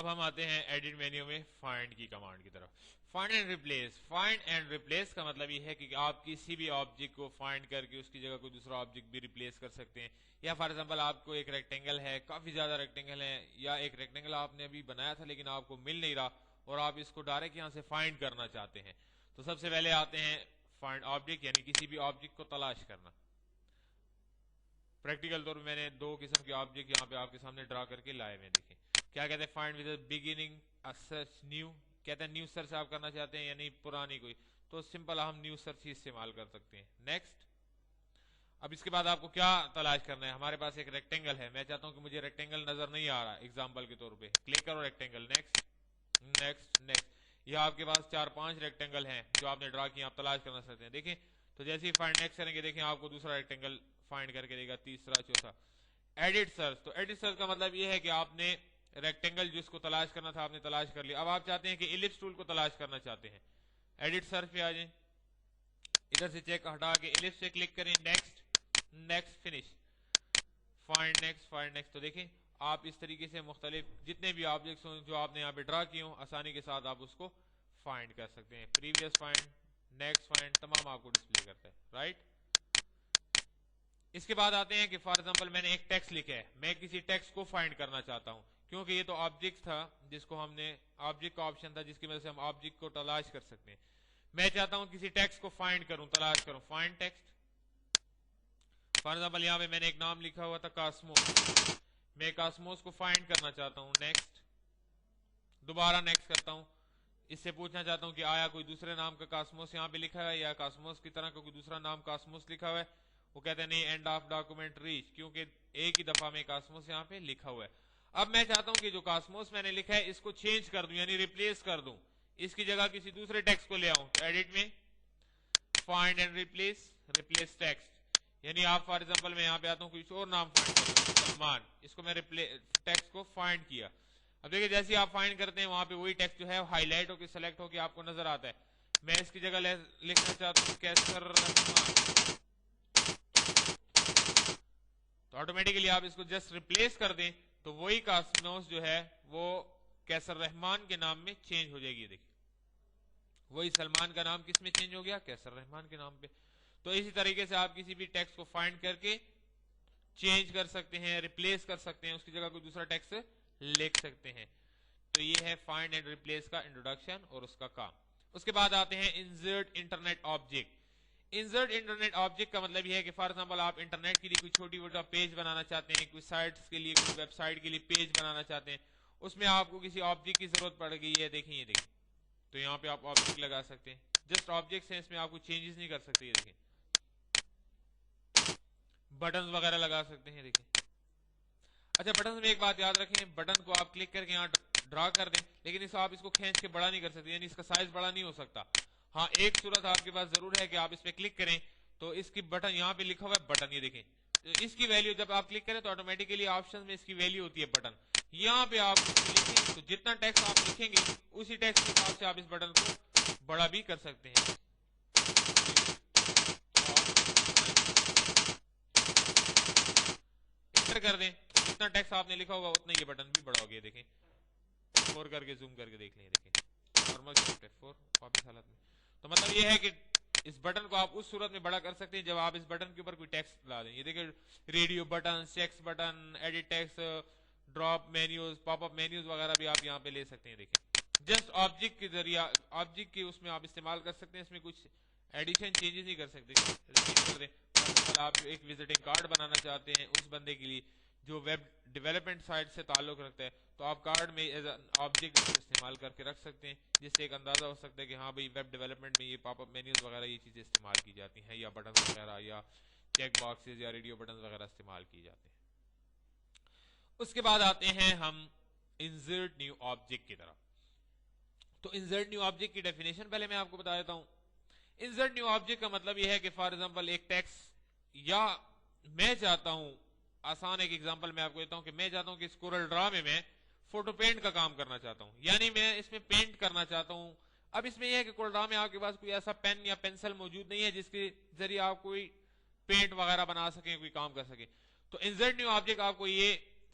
اب ہم آتے ہیں ایڈٹ مینیو میں فائنڈ کی کمانڈ کی طرف. Find and replace. Find and replace کا مطلب یہ ہے کہ آپ کسی بھی آبجیکٹ کو فائنڈ کر کے اس کی جگہ کوئی دوسرا آبجیکٹ بھی ریپلیس کر سکتے ہیں. یا فار ایگزامپل آپ کو ایک ریکٹینگل ہے, کافی زیادہ ریکٹینگل ہے, یا ایک ریکٹینگل آپ نے ابھی بنایا تھا لیکن آپ کو مل نہیں رہا اور آپ اس کو ڈائریکٹ یہاں سے فائنڈ کرنا چاہتے ہیں. تو سب سے پہلے آتے ہیں فائنڈ آبجیکٹ, یعنی کسی بھی آبجیکٹ کو تلاش کرنا. پریکٹیکل طور پہ میں نے دو قسم کے آبجیکٹ یہاں پہ آپ کے سامنے ڈرا کر کے لائے ہوئے. دیکھیں کیا کہتے ہیں, find with beginning search new. کہتے ہیں نیو سرچ آپ کرنا چاہتے ہیں یعنی پرانی کوئی, تو سمپل ہم نیو سرچ ہی استعمال کر سکتے ہیں. نیکسٹ. اب اس کے بعد آپ کو کیا تلاش کرنا ہے. ہمارے پاس ایک ریکٹینگل ہے, میں چاہتا ہوں کہ مجھے ریکٹینگل نظر نہیں آ رہا ایگزامپل کے طور پہ. کلک کرو ریکٹینگل. Next next next. یہ آپ کے پاس 4-5 ریکٹینگل ہیں جو آپ نے ڈرا کیا, آپ تلاش کرنا چاہتے ہیں. دیکھیں تو جیسے ہی فائنڈ نیکسٹ کریں گے دیکھیں آپ کو دوسرا ریکٹینگل فائنڈ کر کے دے گا, تیسرا, چوتھا. Edit search. تو ایڈٹ سرچ کا مطلب یہ ہے کہ آپ نے ریکٹینگل جس کو تلاش کرنا تھا آپ نے تلاش کر لیا. اب آپ چاہتے ہیں کہ ایلپس ٹول کو تلاش کرنا چاہتے ہیں. ایڈٹ سرچ پہ آ جائیں, ادھر سے چیک ہٹا کے ایلپس سے کلک کریں. Next next finish. Find next find next. تو دیکھیں آپ اس طریقے سے مختلف جتنے بھی آبجیکٹس ہوں جو آپ نے یہاں پہ ڈرا کیے ہوں آسانی کے ساتھ آپ اس کو فائنڈ کر سکتے ہیں. پریویس فائنڈ, نیکسٹ فائنڈ, تمام آپ کو ڈسپلے کرتا ہے. رائٹ. اس کے بعد آتے ہیں کہ فار ایگزامپل میں نے ایک ٹیکسٹ لکھا ہے, میں کسی ٹیکسٹ کو فائنڈ کرنا چاہتا ہوں کیونکہ یہ تو آبجیکٹ تھا جس کو ہم نے آبجیکٹ کا آپشن تھا جس کی وجہ سے ہم آبجیکٹ کو تلاش کر سکتے ہیں. میں چاہتا ہوں کسی ٹیکسٹ کو فائنڈ کروں, تلاش کروں. Find text. فار ایگزامپل یہاں پہ میں نے ایک نام لکھا ہوا تھا کاسموس, میں کاسموس کو فائنڈ کرنا چاہتا ہوں. نیکسٹ. دوبارہ نیکسٹ کرتا ہوں. اس سے پوچھنا چاہتا ہوں کہ آیا کوئی دوسرے نام کا کاسموس یہاں پہ لکھا ہے یا کاسموس کی طرح کا کوئی دوسرا نام کاسموس لکھا ہوا ہے. وہ کہتے ہیں نہیں, اینڈ آف ڈاکومنٹ ریچ, کیونکہ ایک ہی دفعہ میں کاسموس یہاں پہ لکھا ہوا ہے. اب میں چاہتا ہوں کہ جو کاسموس میں نے لکھا ہے اس کو چینج کر دوں یعنی ریپلیس کر دوں, اس کی جگہ کسی دوسرے ٹیکسٹ کو لے آؤں. تو ایڈٹ میں find and replace, replace text. یعنی آپ فار ایگزامپل میں یہاں پہ آتا ہوں کچھ اور نام فائنڈ کرتا ہوں, سلمان, اس کو میں ٹیکسٹ کو فائنڈ کیا. اب دیکھیں جیسے آپ فائنڈ کرتے ہیں وہاں پہ وہی ٹیکسٹ جو ہے ہائی لائٹ ہو کے سلیکٹ ہو کے آپ کو نظر آتا ہے. میں اس کی جگہ لکھنا چاہتا ہوں کیسر رحمان, تو آٹومیٹکلی آپ اس کو جسٹ ریپلیس کر دیں تو وہی کاسموس جو ہے وہ کیسر رحمان کے نام میں چینج ہو جائے گی. دیکھیں وہی سلمان کا نام کس میں چینج ہو گیا, کیسر رحمان کے نام پہ. تو اسی طریقے سے آپ کسی بھی ٹیکسٹ کو فائنڈ کر کے چینج کر سکتے ہیں, ریپلیس کر سکتے ہیں, اس کی جگہ کوئی دوسرا ٹیکسٹ لکھ سکتے ہیں. تو یہ ہے فائنڈ اینڈ ریپلیس کا انٹروڈکشن اور اس کا کام. اس کے بعد آتے ہیں insert internet object. Insert internet object کا مطلب یہ ہے کہ فار ایگزامپل آپ انٹرنیٹ کے لیے کوئی چھوٹی موٹا پیج بنانا چاہتے ہیں, کوئی سائٹس کے لیے, کوئی ویب سائٹ کے لیے پیج بنانا چاہتے ہیں, اس میں آپ کو کسی آبجیکٹ کی ضرورت پڑ گئی ہے. دیکھیں یہ دیکھیں, تو یہاں پہ آپ آبجیکٹ لگا سکتے ہیں. جسٹ آبجیکٹس ہیں, اس میں آپ کو چینجز نہیں کر سکتے. یہ دیکھیں بٹنز وغیرہ لگا سکتے ہیں. دیکھیں اچھا بٹنز میں ایک بات یاد رکھیں, بٹن کو آپ کلک کر کے یہاں ڈرا کر دیں لیکن آپ اس کو کھینچ کے بڑا نہیں کر سکتے, یعنی اس کا سائز بڑا نہیں ہو سکتا. ہاں ایک صورت آپ کے پاس ضرور ہے کہ آپ اس پہ کلک کریں تو اس کی بٹن یہاں پہ لکھا ہوا ہے بٹن, یہ دیکھیں اس کی ویلیو جب آپ کلک کریں تو آٹومیٹکلی آپشن میں اس کی ویلیو ہوتی ہے بٹن. یہاں پہ آپ لکھیں تو جتنا ٹیکسٹ آپ لکھیں گے اسی ٹیکسٹ کے حساب سے آپ اس بٹن کو بڑا بھی کر سکتے ہیں. انٹر کر دیں, جتنا ٹیکسٹ آپ نے لکھا ہوگا اتنا یہ بٹن بھی بڑا ہو گیا. دیکھیں فور کر کے زوم کر کے دیکھ لیں. دیکھیں نارمل فور واپس حالت میں. تو مطلب یہ ہے کہ اس بٹن کو آپ اس صورت میں بڑا کر سکتے ہیں جب آپ اس بٹن کے اوپر کوئی ٹیکسٹ لا دیں. یہ دیکھیں radio button, text button, edit text, drop menus, pop up menus وغیرہ بھی آپ یہاں پہ لے سکتے ہیں. دیکھیں جسٹ آبجیکٹ کے ذریعہ آبجیکٹ کے اس میں آپ استعمال کر سکتے ہیں, اس میں کچھ ایڈیشن چینجز نہیں کر سکتے. ریپیٹ کر دیں, آپ ایک وزٹنگ کارڈ بنانا چاہتے ہیں اس بندے کے لیے جو ویب ڈیولپمنٹ سائٹ سے تعلق رکھتا ہے, تو آپ کارڈ میں ایز آبجیکٹ استعمال کر کے رکھ سکتے ہیں جس سے ایک اندازہ ہو سکتا ہے کہ ہاں بھائی ویب ڈیولپمنٹ میں یہ پاپ اپ مینیوز وغیرہ یہ چیزیں استعمال کی جاتی ہیں, یا بٹن وغیرہ یا چیک باکسز یا ریڈیو بٹن وغیرہ استعمال کی جاتے ہیں. اس کے بعد آتے ہیں ہم انسرٹ نیو آبجیکٹ کی طرف. تو انسرٹ نیو آبجیکٹ کی ڈیفینیشن پہلے میں آپ کو بتا دیتا ہوں. انسرٹ نیو آبجیکٹ کا مطلب یہ ہے کہ فار ایگزامپل ایک ٹیکسٹ, یا میں چاہتا ہوں آسان ایک ایگزامپل میں آپ کو دیتا ہوں کہ میں چاہتا ہوں کہ اس کورل ڈرا میں فوٹو پینٹ کا کام کرنا چاہتا ہوں, یعنی میں اس میں پینٹ کرنا چاہتا ہوں. اب اس میں یہ ہے کہ کورل ڈرا میں آپ کے پاس کوئی ایسا پین یا پینسل موجود نہیں ہے جس کے ذریعے آپ کوئی پینٹ وغیرہ بنا سکیں, کوئی کام کر سکیں. تو انسرٹ نیو آبجیکٹ آپ کو یہ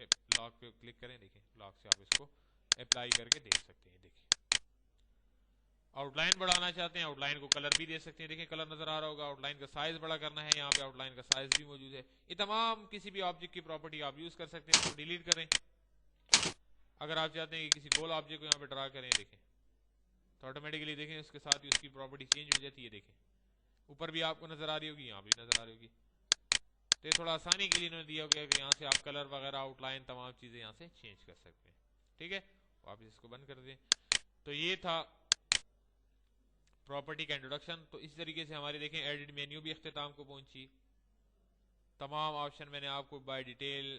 لاک پہ کلک کریں, دیکھیں لاک سے آپ اس کو اپلائی کر کے دیکھ سکتے ہیں. دیکھیں آؤٹ لائن بڑھانا چاہتے ہیں, آؤٹ لائن کو کلر بھی دے سکتے ہیں. دیکھیں کلر نظر آ رہا ہوگا. آؤٹ لائن کا سائز بڑا کرنا ہے, یہاں پہ آؤٹ لائن کا سائز بھی موجود ہے. یہ تمام کسی بھی آبجیکٹ کی پراپرٹی آپ یوز کر سکتے ہیں. اس کو ڈیلیٹ کریں. اگر آپ چاہتے ہیں کہ کسی گول آبجیکٹ کو یہاں پہ ڈرا کریں, دیکھیں تو آٹومیٹکلی دیکھیں اس کے ساتھ ہی اس کی پراپرٹی چینج ہو جاتی ہے. دیکھیں اوپر بھی آپ کو نظر آ رہی ہوگی, یہاں بھی نظر آ رہی ہوگی. تو یہ تھوڑا آسانی کے لیے انہوں نے دیا ہو گیا کہ یہاں سے آپ کلر وغیرہ آؤٹ لائن تمام چیزیں یہاں سے چینج کر سکتے ہیں. ٹھیک ہے, واپس اس کو بند کر دیں. تو یہ تھا پراپرٹی کا انٹروڈکشن. تو اس طریقے سے ہماری دیکھیں ایڈٹ مینیو بھی اختتام کو پہنچی. تمام آپشن میں نے آپ کو بائی ڈیٹیل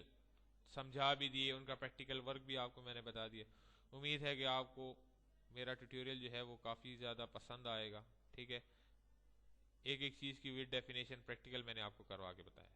سمجھا بھی دیے, ان کا پریکٹیکل ورک بھی آپ کو میں نے بتا دیا. امید ہے کہ آپ کو میرا ٹیوٹوریل جو ہے وہ کافی زیادہ پسند آئے گا. ٹھیک ہے, ایک ایک چیز کی وتھ ڈیفینیشن پریکٹیکل میں نے آپ کو کروا کے بتایا.